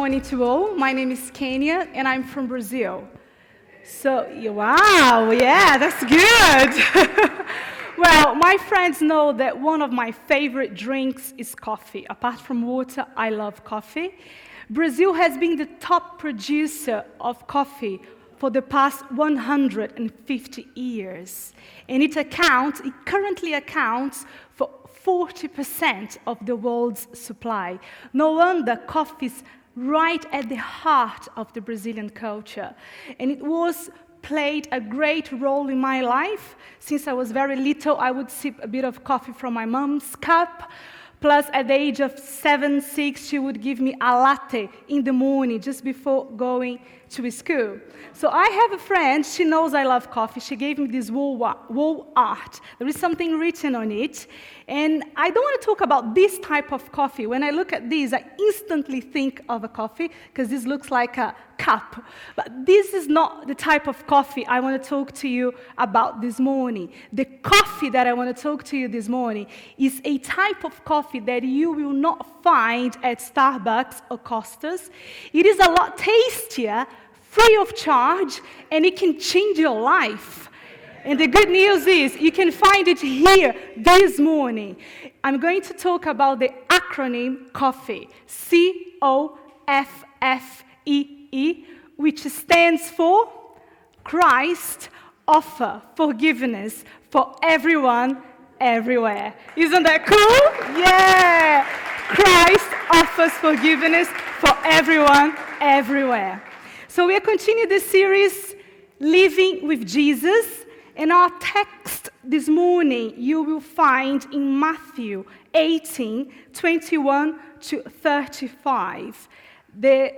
morning to all. My name is Kenya, and I'm from Brazil. Wow, yeah, that's good. Well, my friends know that one of my favorite drinks is coffee. Apart from water, I love coffee. Brazil has been the top producer of coffee for the past 150 years. And it currently accounts for 40% of the world's supply. No wonder coffee's right at the heart of the Brazilian culture. And it played a great role in my life. Since I was very little, I would sip a bit of coffee from my mom's cup. Plus, at the age of 7, 6, she would give me a latte in the morning just before going to school. So I have a friend, she knows I love coffee. She gave me this wall art. There is something written on it. And I don't want to talk about this type of coffee. When I look at this, I instantly think of a coffee because this looks like a cup. But this is not the type of coffee I want to talk to you about this morning. The coffee that I want to talk to you this morning is a type of coffee that you will not find at Starbucks or Costa's. It is a lot tastier, free of charge, and it can change your life. And the good news is you can find it here this morning. I'm going to talk about the acronym COFFEE, C-O-F-F-E-E, which stands for Christ Offer Forgiveness for Everyone, Everywhere. Isn't that cool? Yeah! Christ offers forgiveness for everyone, everywhere. So we are continuing this series, Living with Jesus. And our text this morning you will find in Matthew 18, 21 to 35. The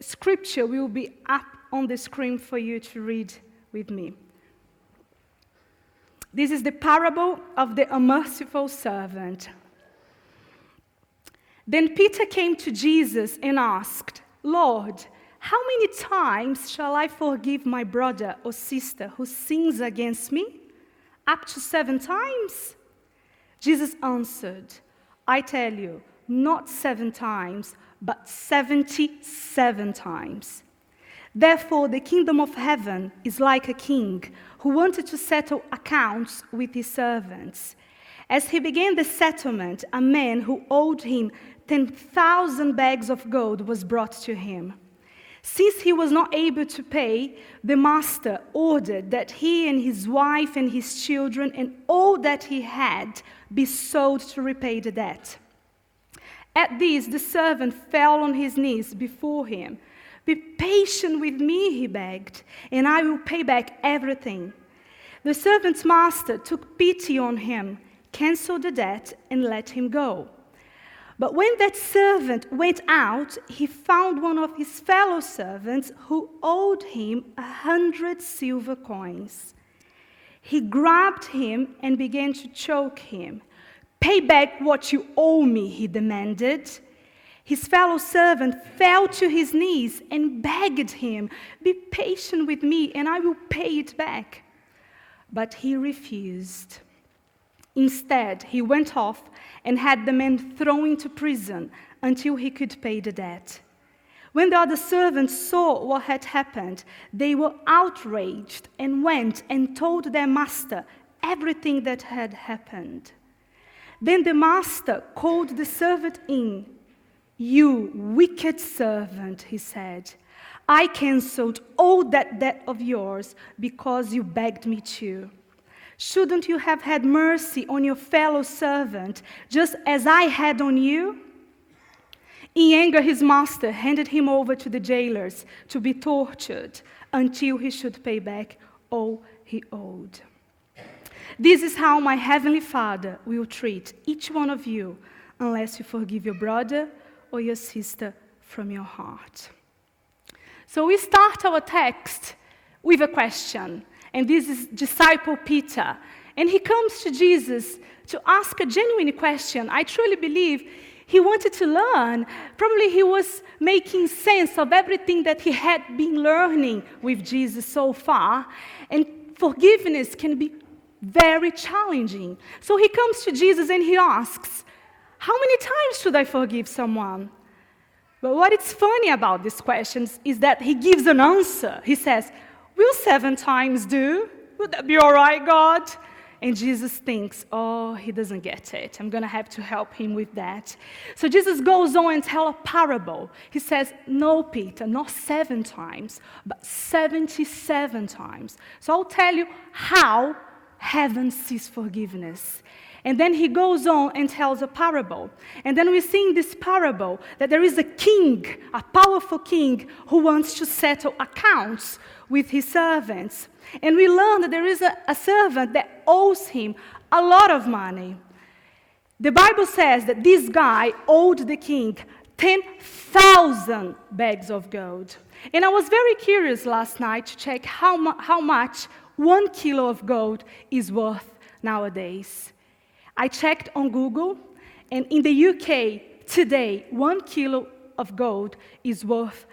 scripture will be up on the screen for you to read with me. This is the parable of the unmerciful servant. Then Peter came to Jesus and asked, "Lord, how many times shall I forgive my brother or sister who sins against me? Up to 7 times?" Jesus answered, "I tell you, not 7 times, but 77 times. Therefore, the kingdom of heaven is like a king who wanted to settle accounts with his servants. As he began the settlement, a man who owed him 10,000 bags of gold was brought to him. Since he was not able to pay, the master ordered that he and his wife and his children and all that he had be sold to repay the debt. At this, the servant fell on his knees before him. 'Be patient with me,' he begged, 'and I will pay back everything.' The servant's master took pity on him, canceled the debt, and let him go. But when that servant went out, he found one of his fellow servants who owed him 100 silver coins. He grabbed him and began to choke him. 'Pay back what you owe me,' he demanded. His fellow servant fell to his knees and begged him, 'Be patient with me and I will pay it back.' But he refused. Instead, he went off and had the man thrown into prison until he could pay the debt. When the other servants saw what had happened, they were outraged and went and told their master everything that had happened. Then the master called the servant in. 'You wicked servant,' he said, 'I canceled all that debt of yours because you begged me to. Shouldn't you have had mercy on your fellow servant, just as I had on you?' In anger, his master handed him over to the jailers to be tortured until he should pay back all he owed. This is how my heavenly Father will treat each one of you unless you forgive your brother or your sister from your heart." So we start our text with a question. And this is disciple Peter. And he comes to Jesus to ask a genuine question. I truly believe he wanted to learn. Probably he was making sense of everything that he had been learning with Jesus so far. And forgiveness can be very challenging. So he comes to Jesus and he asks, "How many times should I forgive someone?" But what is funny about these questions is that he gives an answer. He says, will 7 times do? Would that be all right, God? And Jesus thinks, oh, he doesn't get it. I'm going to have to help him with that. So Jesus goes on and tells a parable. He says, no, Peter, not 7 times, but 77 times. So I'll tell you how heaven sees forgiveness. And then he goes on and tells a parable. And then we see in this parable that there is a king, a powerful king, who wants to settle accounts with his servants. And we learn that there is a servant that owes him a lot of money. The Bible says that this guy owed the king 10,000 bags of gold. And I was very curious last night to check how much 1 kilo of gold is worth nowadays. I checked on Google, and in the UK today, 1 kilo of gold is worth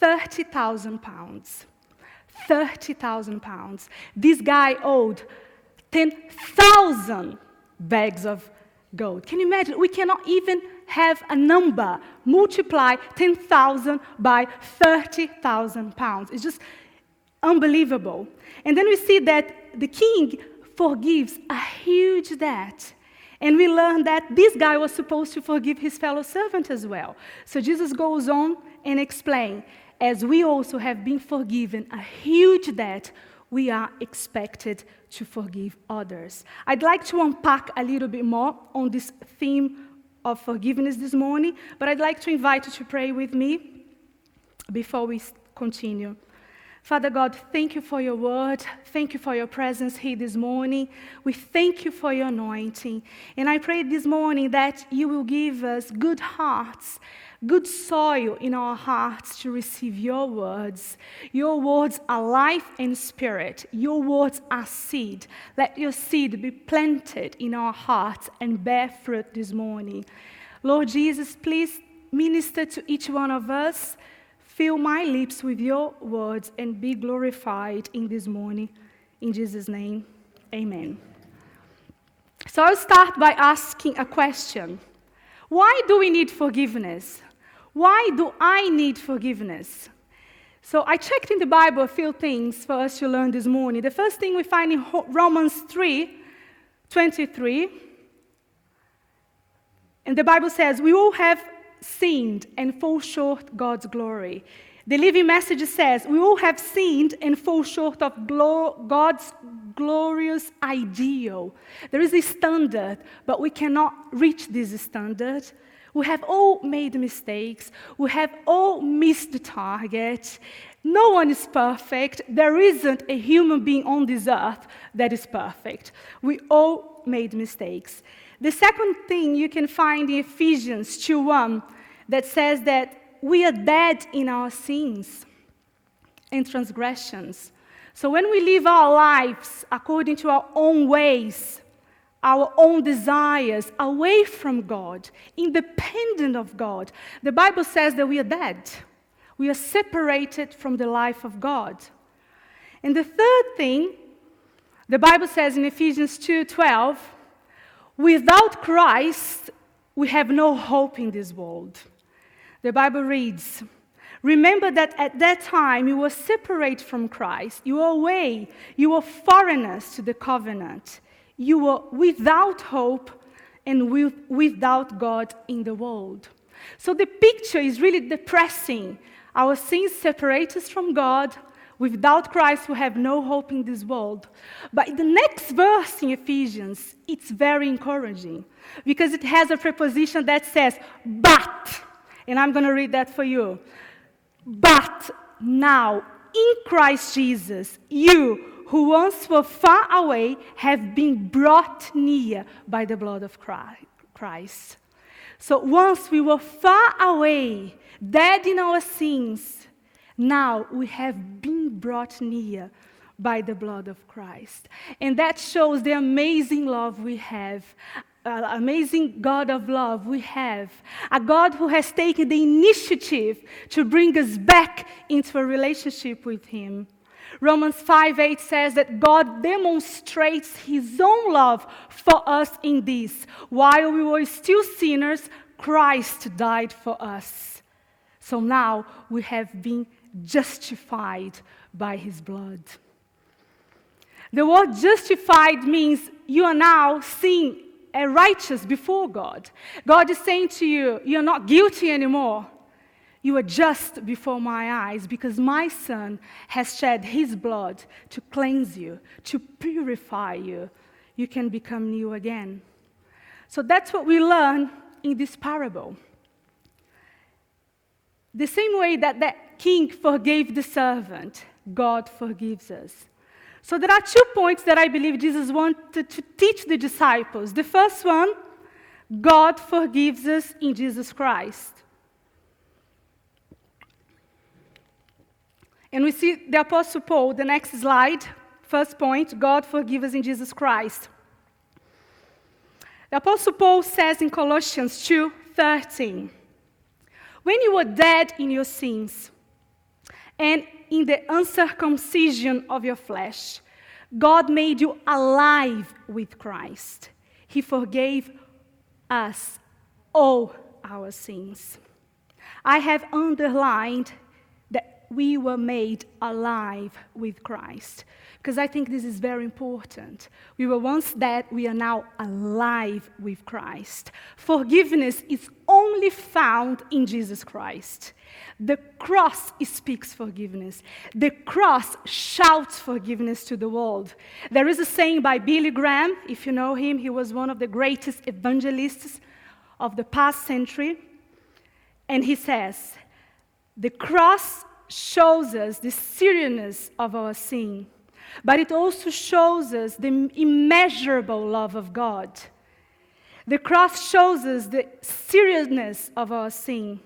£30,000. £30,000. This guy owed 10,000 bags of gold. Can you imagine? We cannot even have a number. Multiply 10,000 by 30,000 pounds. It's just unbelievable. And then we see that the king forgives a huge debt. And we learn that this guy was supposed to forgive his fellow servant as well. So Jesus goes on and explains, as we also have been forgiven a huge debt, we are expected to forgive others. I'd like to unpack a little bit more on this theme of forgiveness this morning, but I'd like to invite you to pray with me before we continue. Father God, thank you for your word. Thank you for your presence here this morning. We thank you for your anointing. And I pray this morning that you will give us good hearts, good soil in our hearts to receive your words. Your words are life and spirit. Your words are seed. Let your seed be planted in our hearts and bear fruit this morning. Lord Jesus, please minister to each one of us. Fill my lips with your words and be glorified in this morning. In Jesus' name, amen. So I'll start by asking a question. Why do we need forgiveness? Why do I need forgiveness? So I checked in the Bible a few things for us to learn this morning. The first thing we find in Romans 3:23. And the Bible says, we all have sinned and fall short God's glory. The Living Message says, we all have sinned and fall short of God's glorious ideal. There is a standard, but we cannot reach this standard. We have all made mistakes. We have all missed the target. No one is perfect. There isn't a human being on this earth that is perfect. We all made mistakes. The second thing you can find in Ephesians 2:1 that says that we are dead in our sins and transgressions. So when we live our lives according to our own ways, our own desires, away from God, independent of God, the Bible says that we are dead. We are separated from the life of God. And the third thing, the Bible says in Ephesians 2:12, without Christ, we have no hope in this world. The Bible reads, remember that at that time you were separated from Christ. You were away. You were foreigners to the covenant. You were without hope and without God in the world. So the picture is really depressing. Our sins separate us from God. Without Christ, we have no hope in this world. But in the next verse in Ephesians, it's very encouraging because it has a preposition that says, but, and I'm going to read that for you. But now, in Christ Jesus, you who once were far away have been brought near by the blood of Christ. So once we were far away, dead in our sins, now we have been brought near by the blood of Christ. And that shows the amazing love we have, amazing God of love we have, a God who has taken the initiative to bring us back into a relationship with Him. Romans 5:8 says that God demonstrates His own love for us in this. While we were still sinners, Christ died for us. So now we have been justified by his blood. The word justified means you are now seen as righteous before God. God is saying to you, you're not guilty anymore. You are just before my eyes because my Son has shed his blood to cleanse you, to purify you. You can become new again. So that's what we learn in this parable. The same way that that king forgave the servant, God forgives us. So there are 2 points that I believe Jesus wanted to teach the disciples. The first one, God forgives us in Jesus Christ. And we see the Apostle Paul, the next slide, first point, God forgives us in Jesus Christ. The Apostle Paul says in Colossians 2:13, when you were dead in your sins and in the uncircumcision of your flesh, God made you alive with Christ. He forgave us all our sins. I have underlined that we were made alive with Christ, because I think this is very important. We were once dead, we are now alive with Christ. Forgiveness is only found in Jesus Christ. The cross speaks forgiveness. The cross shouts forgiveness to the world. There is a saying by Billy Graham, if you know him, he was one of the greatest evangelists of the past century. And he says, the cross shows us the seriousness of our sin, but it also shows us the immeasurable love of God. The cross shows us the seriousness of our sin,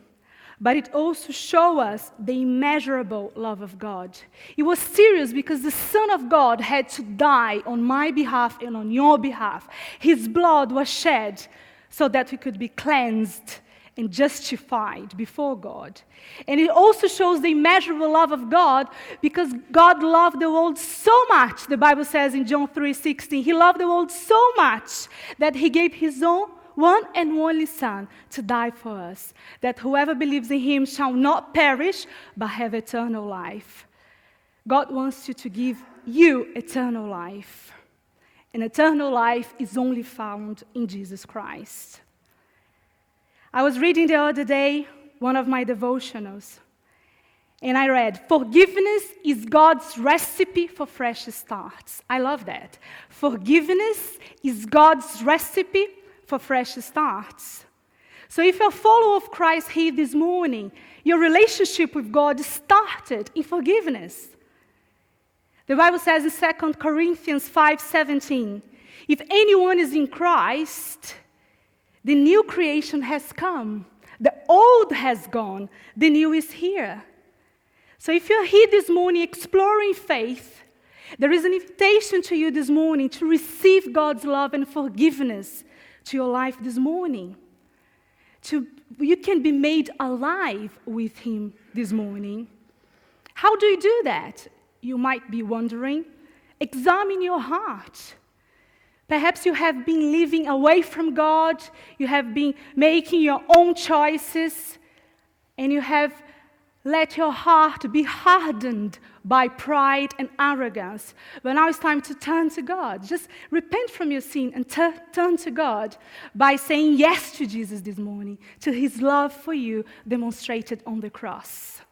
but it also shows us the immeasurable love of God. It was serious because the Son of God had to die on my behalf and on your behalf. His blood was shed so that we could be cleansed and justified before God. And it also shows the immeasurable love of God because God loved the world so much, the Bible says in John 3:16, he loved the world so much that he gave his own one and only Son to die for us, that whoever believes in him shall not perish but have eternal life. God wants you to give you eternal life. And eternal life is only found in Jesus Christ. I was reading the other day one of my devotionals, and I read, forgiveness is God's recipe for fresh starts. I love that. Forgiveness is God's recipe for fresh starts. So if you're a follower of Christ here this morning, your relationship with God started in forgiveness. The Bible says in 2 Corinthians 5:17, if anyone is in Christ, the new creation has come. The old has gone. The new is here. So if you're here this morning exploring faith, there is an invitation to you this morning to receive God's love and forgiveness to your life this morning. You can be made alive with him this morning. How do you do that? You might be wondering. Examine your heart. Perhaps you have been living away from God, you have been making your own choices, and you have let your heart be hardened by pride and arrogance. But now it's time to turn to God. Just repent from your sin and turn to God by saying yes to Jesus this morning, to his love for you demonstrated on the cross.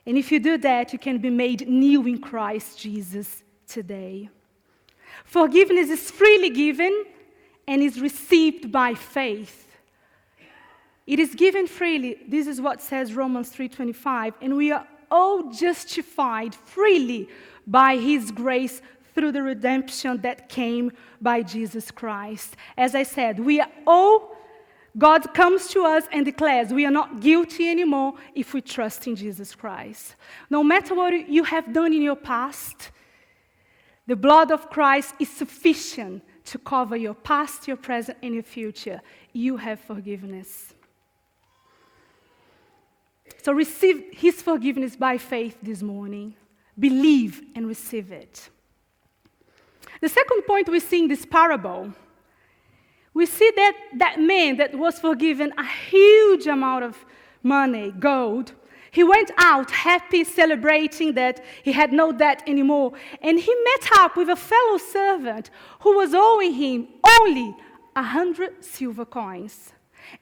And if you do that, you can be made new in Christ Jesus today. Forgiveness is freely given and is received by faith. It is given freely. This is what says Romans 3:25. And we are all justified freely by his grace through the redemption that came by Jesus Christ. As I said, God comes to us and declares we are not guilty anymore if we trust in Jesus Christ. No matter what you have done in your past, the blood of Christ is sufficient to cover your past, your present, and your future. You have forgiveness. So receive his forgiveness by faith this morning. Believe and receive it. The second point we see in this parable, we see that man that was forgiven a huge amount of money, gold. He went out happy, celebrating that he had no debt anymore. And he met up with a fellow servant who was owing him only 100 silver coins.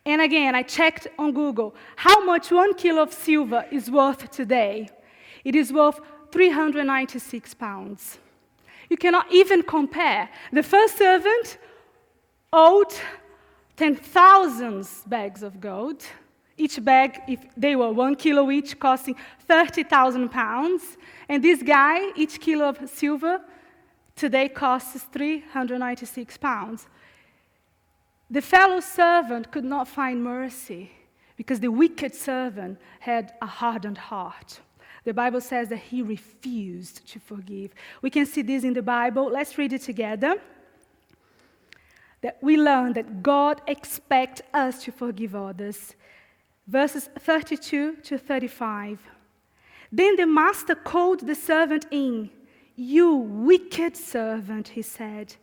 And again, I checked on Google how much 1 kilo of silver is worth today. It is worth 396 pounds. You cannot even compare. The first servant owed 10,000 bags of gold. Each bag, if they were 1 kilo each, costing 30,000 pounds. And this guy, each kilo of silver, today costs 396 pounds. The fellow servant could not find mercy because the wicked servant had a hardened heart. The Bible says that he refused to forgive. We can see this in the Bible. Let's read it together. That we learn that God expects us to forgive others. Verses 32 to 35. Then the master called the servant in. "You wicked servant," he said,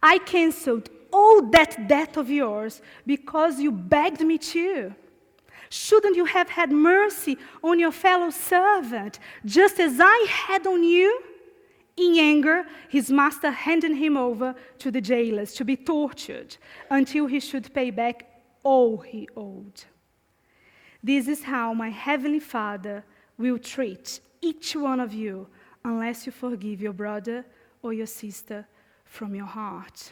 "I canceled all that debt of yours because you begged me to. Shouldn't you have had mercy on your fellow servant, just as I had on you?" In anger, his master handed him over to the jailers to be tortured until he should pay back all he owed. This is how my heavenly Father will treat each one of you unless you forgive your brother or your sister from your heart.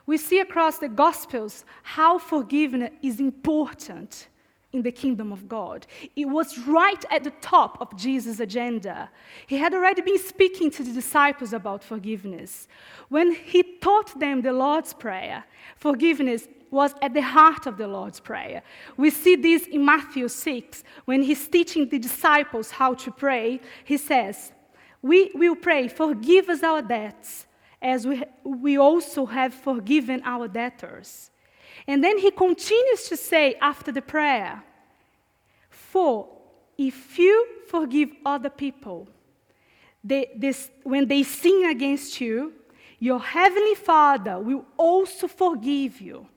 We see across the Gospels how forgiveness is important in the kingdom of God. It was right at the top of Jesus' agenda. He had already been speaking to the disciples about forgiveness. When he taught them the Lord's Prayer, forgiveness was at the heart of the Lord's Prayer. We see this in Matthew 6, when he's teaching the disciples how to pray. He says, "We will pray, forgive us our debts, as we also have forgiven our debtors." And then he continues to say after the prayer, "For if you forgive other people, when they sin against you, your heavenly Father will also forgive you.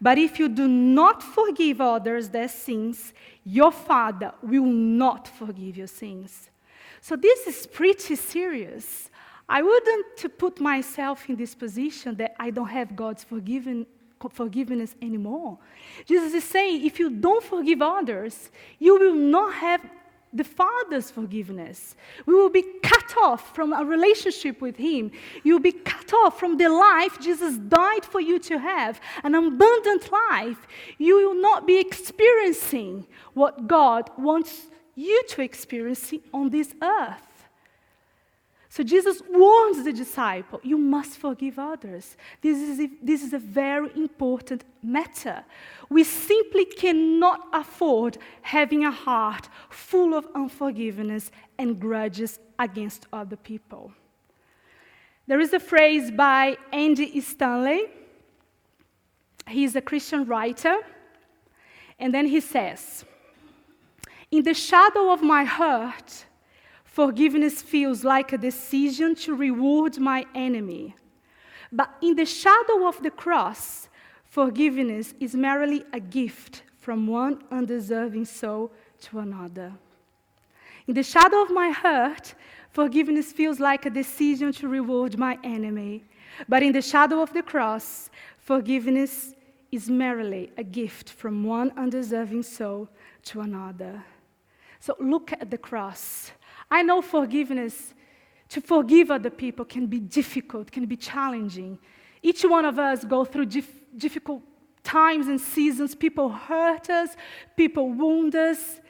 But if you do not forgive others their sins, your Father will not forgive your sins." So this is pretty serious. I wouldn't put myself in this position that I don't have God's forgiveness anymore. Jesus is saying, if you don't forgive others, you will not have the Father's forgiveness. We will be cut off from a relationship with Him. You will be cut off from the life Jesus died for you to have, an abundant life. You will not be experiencing what God wants you to experience on this earth. So Jesus warns the disciple, you must forgive others. This is a very important matter. We simply cannot afford having a heart full of unforgiveness and grudges against other people. There is a phrase by Andy Stanley. He is a Christian writer. And then he says, "In the shadow of my heart, forgiveness feels like a decision to reward my enemy. But in the shadow of the cross, forgiveness is merely a gift from one undeserving soul to another. In the shadow of my heart, forgiveness feels like a decision to reward my enemy. But in the shadow of the cross, forgiveness is merely a gift from one undeserving soul to another." So look at the cross. I know forgiveness, to forgive other people can be difficult, can be challenging. Each one of us go through difficult times and seasons. People hurt us, people wound us.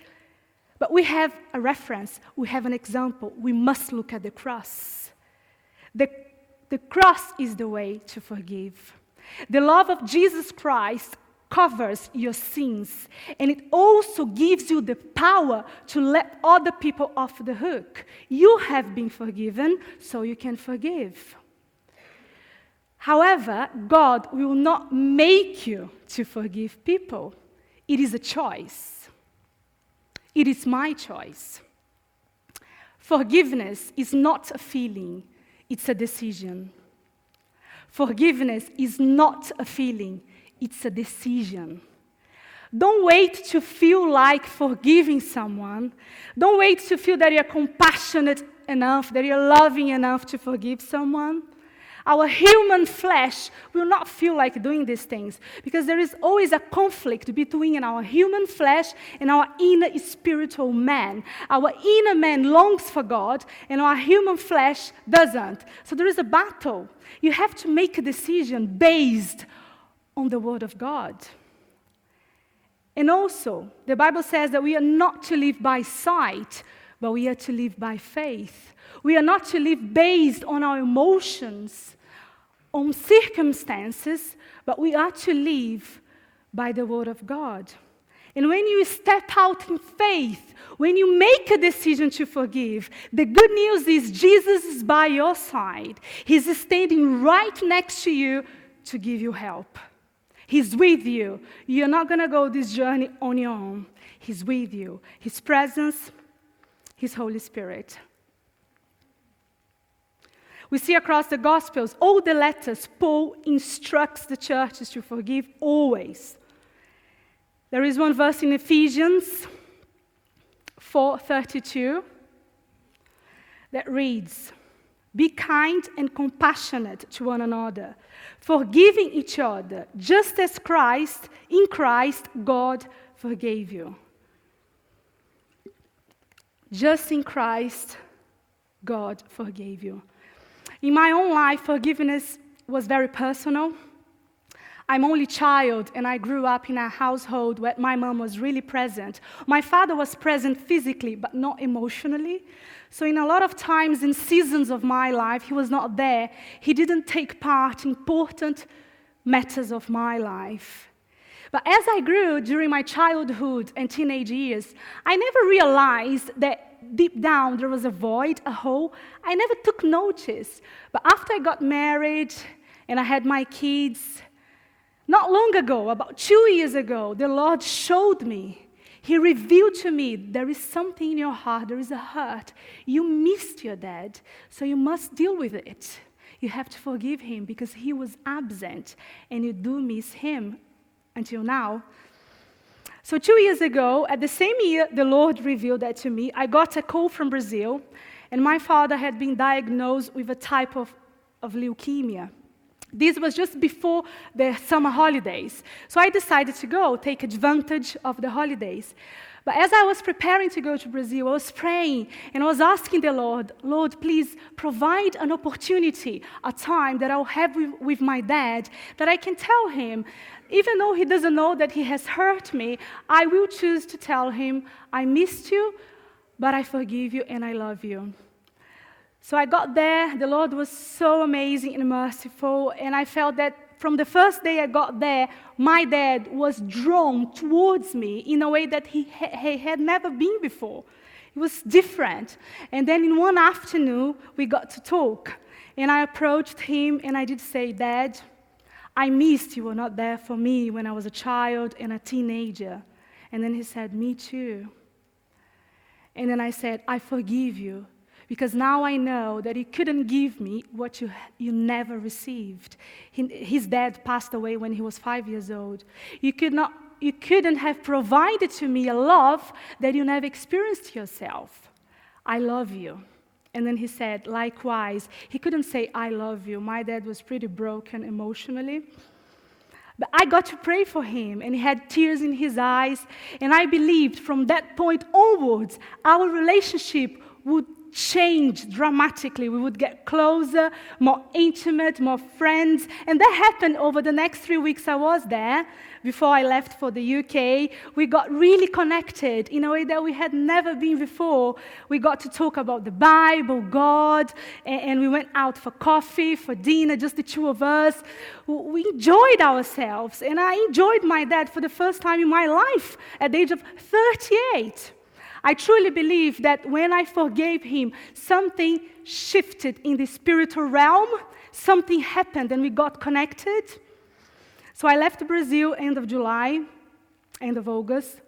But we have a reference, we have an example. We must look at the cross. The cross is the way to forgive. The love of Jesus Christ covers your sins, and it also gives you the power to let other people off the hook. You have been forgiven, so you can forgive. However, God will not make you to forgive people. It is a choice. It is my choice. Forgiveness is not a feeling, it's a decision. Forgiveness is not a feeling, it's a decision. Don't wait to feel like forgiving someone. Don't wait to feel that you're compassionate enough, that you're loving enough to forgive someone. Our human flesh will not feel like doing these things because there is always a conflict between our human flesh and our inner spiritual man. Our inner man longs for God and our human flesh doesn't. So there is a battle. You have to make a decision based on the Word of God. And also, the Bible says that we are not to live by sight, but we are to live by faith. We are not to live based on our emotions, on circumstances, but we are to live by the Word of God. And when you step out in faith, when you make a decision to forgive, the good news is Jesus is by your side. He's standing right next to you to give you help. He's with you. You're not going to go this journey on your own. He's with you. His presence, His Holy Spirit. We see across the Gospels, all the letters, Paul instructs the churches to forgive always. There is one verse in Ephesians 4:32 that reads, "Be kind and compassionate to one another, forgiving each other, just as in Christ, God forgave you." Just in Christ, God forgave you. In my own life, forgiveness was very personal. I'm only child, and I grew up in a household where my mom was really present. My father was present physically, but not emotionally. So in a lot of times, in seasons of my life, he was not there. He didn't take part in important matters of my life. But as I grew during my childhood and teenage years, I never realized that deep down there was a void, a hole. I never took notice. But after I got married and I had my kids, not long ago, about 2 years ago, the Lord showed me. He revealed to me, there is something in your heart, there is a hurt. You missed your dad, so you must deal with it. You have to forgive him because he was absent, and you do miss him until now. So 2 years ago, at the same year, the Lord revealed that to me. I got a call from Brazil, and my father had been diagnosed with a type of leukemia. This was just before the summer holidays. So I decided to go, take advantage of the holidays. But as I was preparing to go to Brazil, I was praying and I was asking the Lord, Lord, please provide an opportunity, a time that I'll have with my dad, that I can tell him, even though he doesn't know that he has hurt me, I will choose to tell him, I missed you, but I forgive you and I love you. So I got there, the Lord was so amazing and merciful, and I felt that from the first day I got there, my dad was drawn towards me in a way that he had never been before. It was different. And then in one afternoon, we got to talk, and I approached him and I did say, Dad, I missed you were not there for me when I was a child and a teenager. And then he said, me too. And then I said, I forgive you. Because now I know that he couldn't give me what you never received. His dad passed away when he was 5 years old. You couldn't have provided to me a love that you never experienced yourself. I love you. And then he said, likewise. He couldn't say, I love you. My dad was pretty broken emotionally. But I got to pray for him, and he had tears in his eyes. And I believed from that point onwards, our relationship would change dramatically. We would get closer, more intimate, more friends. And that happened over the next 3 weeks I was there. Before I left for the UK, we got really connected in a way that we had never been before. We got to talk about the Bible, God, and we went out for coffee, for dinner, just the two of us. We enjoyed ourselves, and I enjoyed my dad for the first time in my life at the age of 38. I truly believe that when I forgave him, something shifted in the spiritual realm, something happened, and we got connected. So I left Brazil end of July, end of August.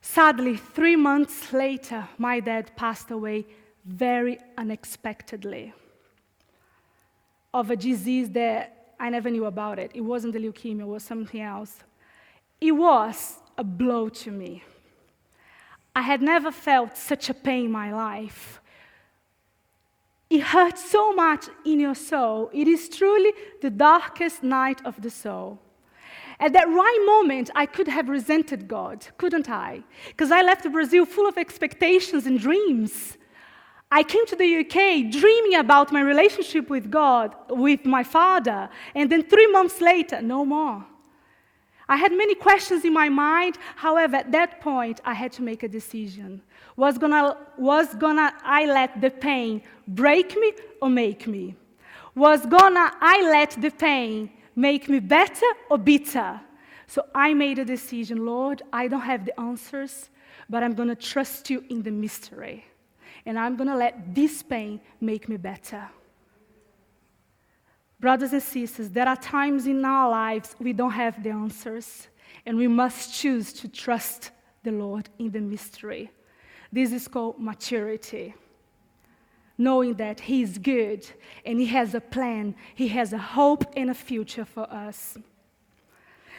Sadly, 3 months later, my dad passed away very unexpectedly of a disease that I never knew about it. It wasn't the leukemia, it was something else. It was a blow to me. I had never felt such a pain in my life. It hurts so much in your soul. It is truly the darkest night of the soul. At that right moment, I could have resented God, couldn't I? Because I left Brazil full of expectations and dreams. I came to the UK dreaming about my relationship with God, with my Father, and then 3 months later, no more. I had many questions in my mind. However, at that point, I had to make a decision. Was gonna I let the pain break me or make me? Was gonna I let the pain make me better or bitter? So I made a decision. Lord, I don't have the answers, but I'm going to trust you in the mystery. And I'm going to let this pain make me better. Brothers and sisters, there are times in our lives we don't have the answers, and we must choose to trust the Lord in the mystery. This is called maturity. Knowing that He is good, and He has a plan, He has a hope and a future for us.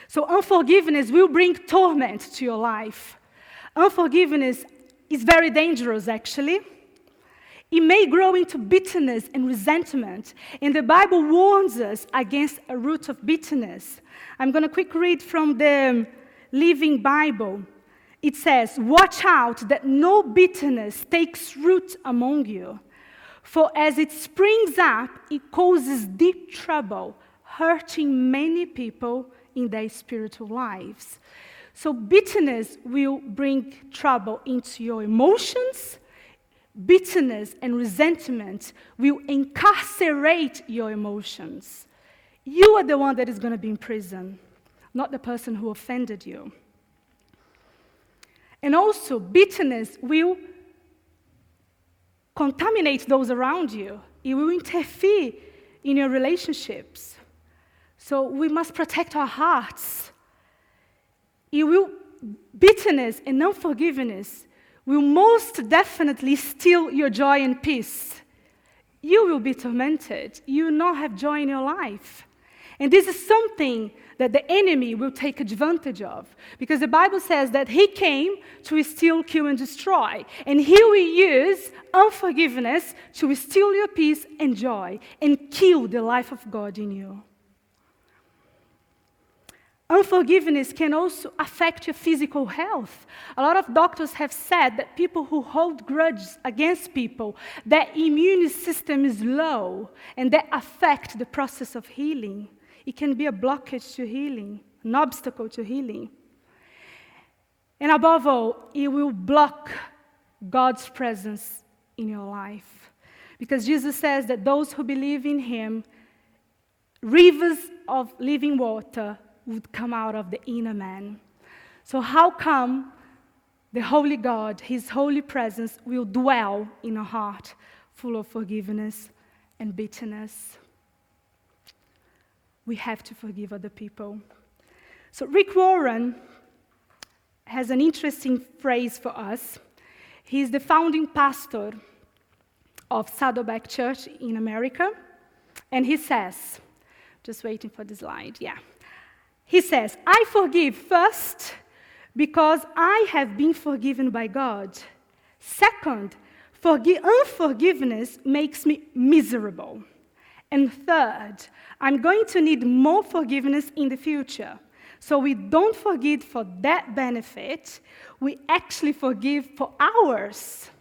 So unforgiveness will bring torment to your life. Unforgiveness is very dangerous, actually. It may grow into bitterness and resentment, and the Bible warns us against a root of bitterness. I'm going to quick read from the Living Bible. It says, "Watch out that no bitterness takes root among you, for as it springs up, it causes deep trouble, hurting many people in their spiritual lives." So bitterness will bring trouble into your emotions. Bitterness and resentment will incarcerate your emotions. You are the one that is going to be in prison, not the person who offended you. And also, bitterness will contaminate those around you. It will interfere in your relationships. So we must protect our hearts. Bitterness and unforgiveness will most definitely steal your joy and peace. You will be tormented. You will not have joy in your life. And this is something that the enemy will take advantage of. Because the Bible says that he came to steal, kill, and destroy. And he will use unforgiveness to steal your peace and joy and kill the life of God in you. Unforgiveness can also affect your physical health. A lot of doctors have said that people who hold grudges against people, their immune system is low, and that affect the process of healing. It can be a blockage to healing, an obstacle to healing. And above all, it will block God's presence in your life. Because Jesus says that those who believe in Him, rivers of living water would come out of the inner man. So how come the Holy God, His holy presence, will dwell in a heart full of forgiveness and bitterness? We have to forgive other people. So Rick Warren has an interesting phrase for us. He's the founding pastor of Saddleback Church in America. And he says, just waiting for the slide, yeah. He says, "I forgive first because I have been forgiven by God. Second, unforgiveness makes me miserable. And third, I'm going to need more forgiveness in the future. So we don't forgive for that benefit, we actually forgive for ours."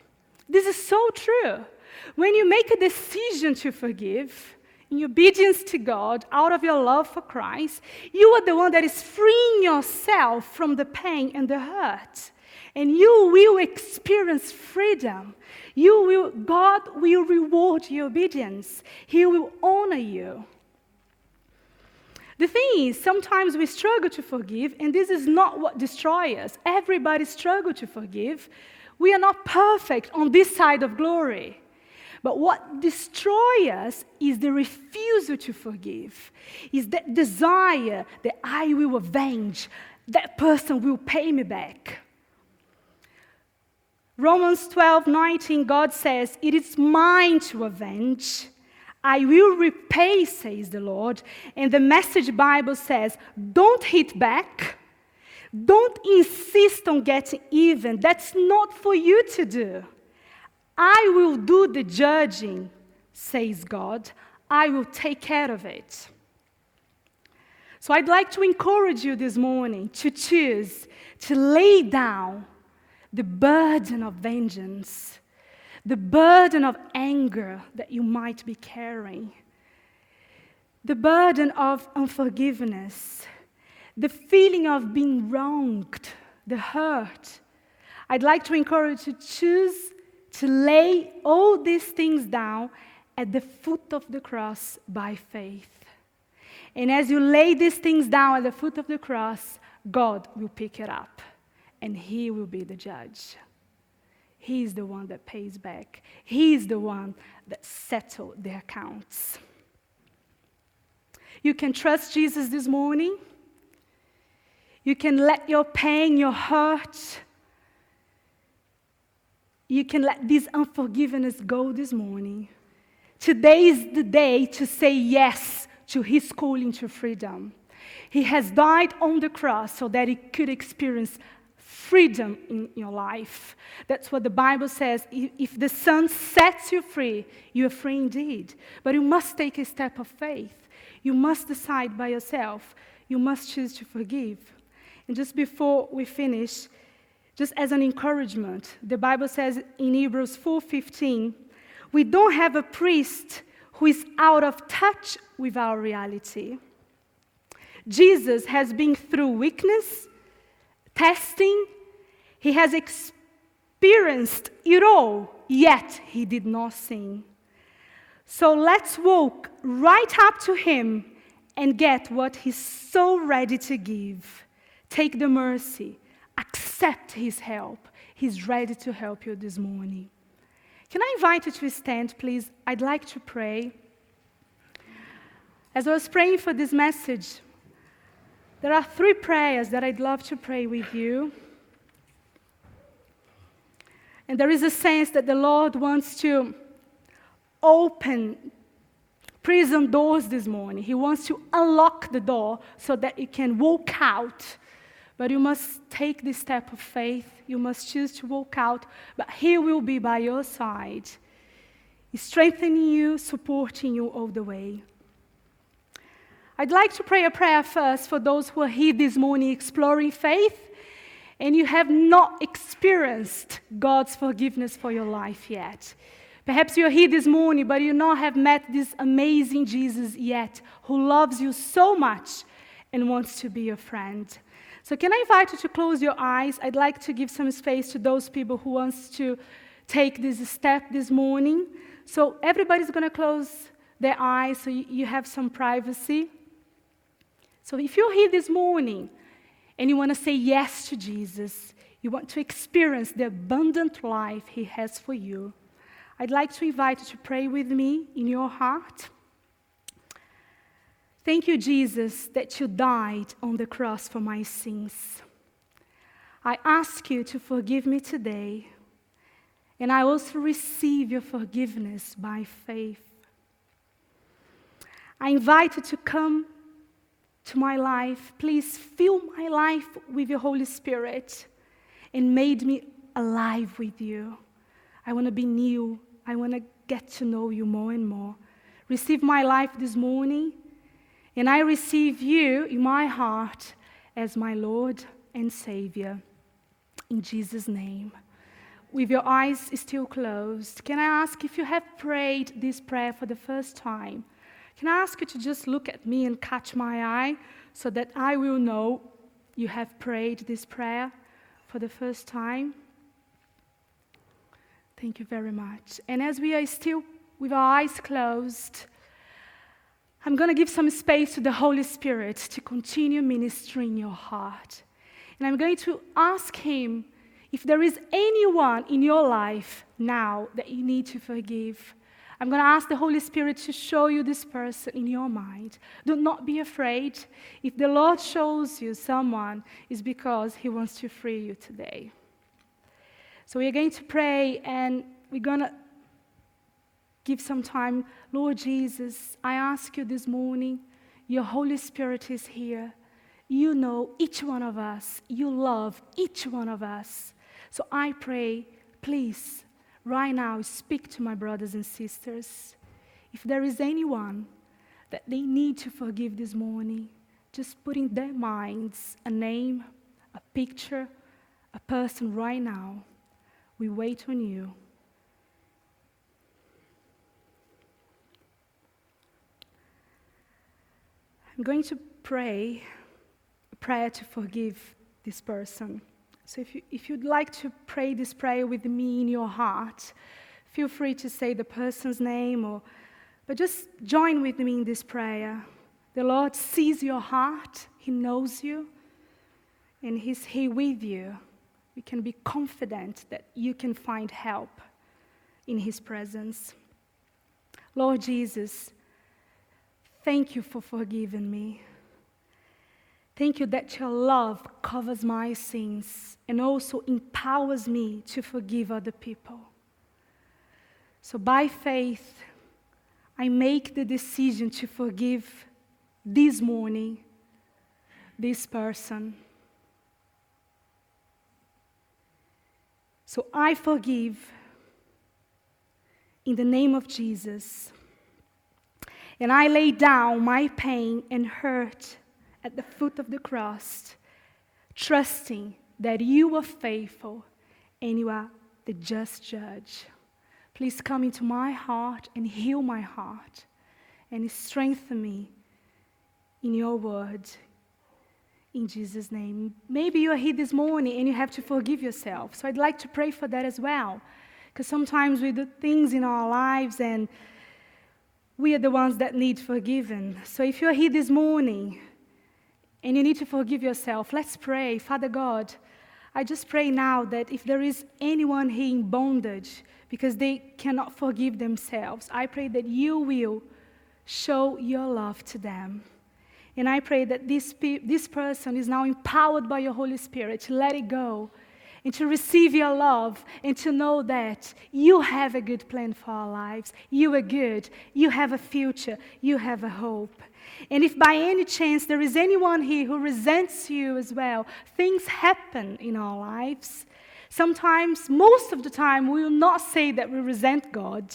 This is so true. When you make a decision to forgive, in obedience to God, out of your love for Christ, you are the one that is freeing yourself from the pain and the hurt. And you will experience freedom. God will reward your obedience. He will honor you. The thing is, sometimes we struggle to forgive, and this is not what destroys us. Everybody struggles to forgive. We are not perfect on this side of glory. But what destroys us is the refusal to forgive, is that desire that I will avenge, that person will pay me back. Romans 12:19, God says, "It is mine to avenge. I will repay, says the Lord." And the Message Bible says, "Don't hit back. Don't insist on getting even. That's not for you to do. I will do the judging, says God. I will take care of it. So I'd like to encourage you this morning to choose to lay down the burden of vengeance, the burden of anger that you might be carrying, the burden of unforgiveness, the feeling of being wronged, the hurt. I'd like to encourage you to choose to lay all these things down at the foot of the cross by faith. And as you lay these things down at the foot of the cross, God will pick it up, and He will be the judge. He is the one that pays back. He is the one that settles the accounts. You can trust Jesus this morning. You can let your pain, your hurt, you can let this unforgiveness go this morning. Today is the day to say yes to His calling to freedom. He has died on the cross so that you could experience freedom in your life. That's what the Bible says. If the Son sets you free, you are free indeed. But you must take a step of faith. You must decide by yourself. You must choose to forgive. And just before we finish, just as an encouragement, the Bible says in Hebrews 4:15, we don't have a priest who is out of touch with our reality. Jesus has been through weakness, testing. He has experienced it all, yet He did not sin. So let's walk right up to Him and get what He's so ready to give. Take the mercy. Accept His help. He's ready to help you this morning. Can I invite you to stand, please? I'd like to pray. As I was praying for this message, there are 3 prayers that I'd love to pray with you. And there is a sense that the Lord wants to open prison doors this morning. He wants to unlock the door so that you can walk out. But you must take this step of faith. You must choose to walk out. But He will be by your side, strengthening you, supporting you all the way. I'd like to pray a prayer first for those who are here this morning exploring faith and you have not experienced God's forgiveness for your life yet. Perhaps you're here this morning, but you not have met this amazing Jesus yet, who loves you so much and wants to be your friend. So can I invite you to close your eyes? I'd like to give some space to those people who wants to take this step this morning. So everybody's going to close their eyes so you have some privacy. So if you're here this morning and you want to say yes to Jesus, you want to experience the abundant life He has for you, I'd like to invite you to pray with me in your heart. Thank you, Jesus, that you died on the cross for my sins. I ask you to forgive me today, and I also receive your forgiveness by faith. I invite you to come to my life. Please fill my life with your Holy Spirit and make me alive with you. I want to be new. I want to get to know you more and more. Receive my life this morning. And I receive you in my heart as my Lord and Savior. In Jesus' name. With your eyes still closed, can I ask if you have prayed this prayer for the first time? Can I ask you to just look at me and catch my eye so that I will know you have prayed this prayer for the first time? Thank you very much. And as we are still with our eyes closed, I'm going to give some space to the Holy Spirit to continue ministering in your heart. And I'm going to ask Him if there is anyone in your life now that you need to forgive. I'm going to ask the Holy Spirit to show you this person in your mind. Do not be afraid. If the Lord shows you someone, it's because He wants to free you today. So we're going to pray, and we're going to give some time. Lord Jesus, I ask you this morning, your Holy Spirit is here. You know each one of us. You love each one of us. So I pray, please, right now, speak to my brothers and sisters. If there is anyone that they need to forgive this morning, just put in their minds a name, a picture, a person right now. We wait on you. I'm going to pray a prayer to forgive this person. So if you'd like to pray this prayer with me in your heart, feel free to say the person's name, but just join with me in this prayer. The Lord sees your heart. He knows you, and He's here with you. We can be confident that you can find help in His presence. Lord Jesus, thank you for forgiving me. Thank you that your love covers my sins and also empowers me to forgive other people. So by faith, I make the decision to forgive this morning this person. So I forgive in the name of Jesus. And I lay down my pain and hurt at the foot of the cross, trusting that you are faithful and you are the just judge. Please come into my heart and heal my heart and strengthen me in your word. In Jesus' name. Maybe you are here this morning and you have to forgive yourself. So I'd like to pray for that as well. Because sometimes we do things in our lives and we are the ones that need forgiven. So if you're here this morning and you need to forgive yourself, let's pray. Father God, I just pray now that if there is anyone here in bondage because they cannot forgive themselves, I pray that you will show your love to them. And I pray that this person is now empowered by your Holy Spirit to let it go and to receive your love and to know that you have a good plan for our lives. You are good. You have a future. You have a hope. And if by any chance there is anyone here who resents you as well, things happen in our lives. Sometimes, most of the time, we will not say that we resent God.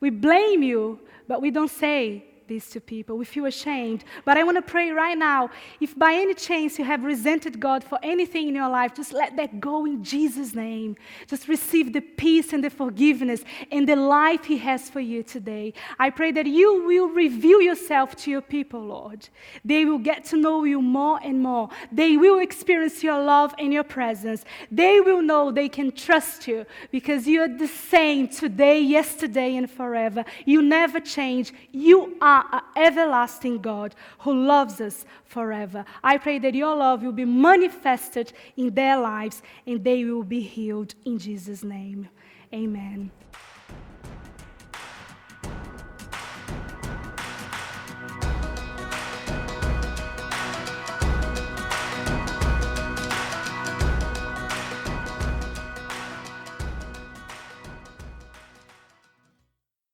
We blame you, but we don't say this to people. We feel ashamed. But I want to pray right now, if by any chance you have resented God for anything in your life, just let that go in Jesus' name. Just receive the peace and the forgiveness and the life He has for you today. I pray that you will reveal yourself to your people, Lord. They will get to know you more and more. They will experience your love and your presence. They will know they can trust you because you are the same today, yesterday, and forever. You never change. You are an everlasting God who loves us forever. I pray that your love will be manifested in their lives and they will be healed in Jesus' name. Amen.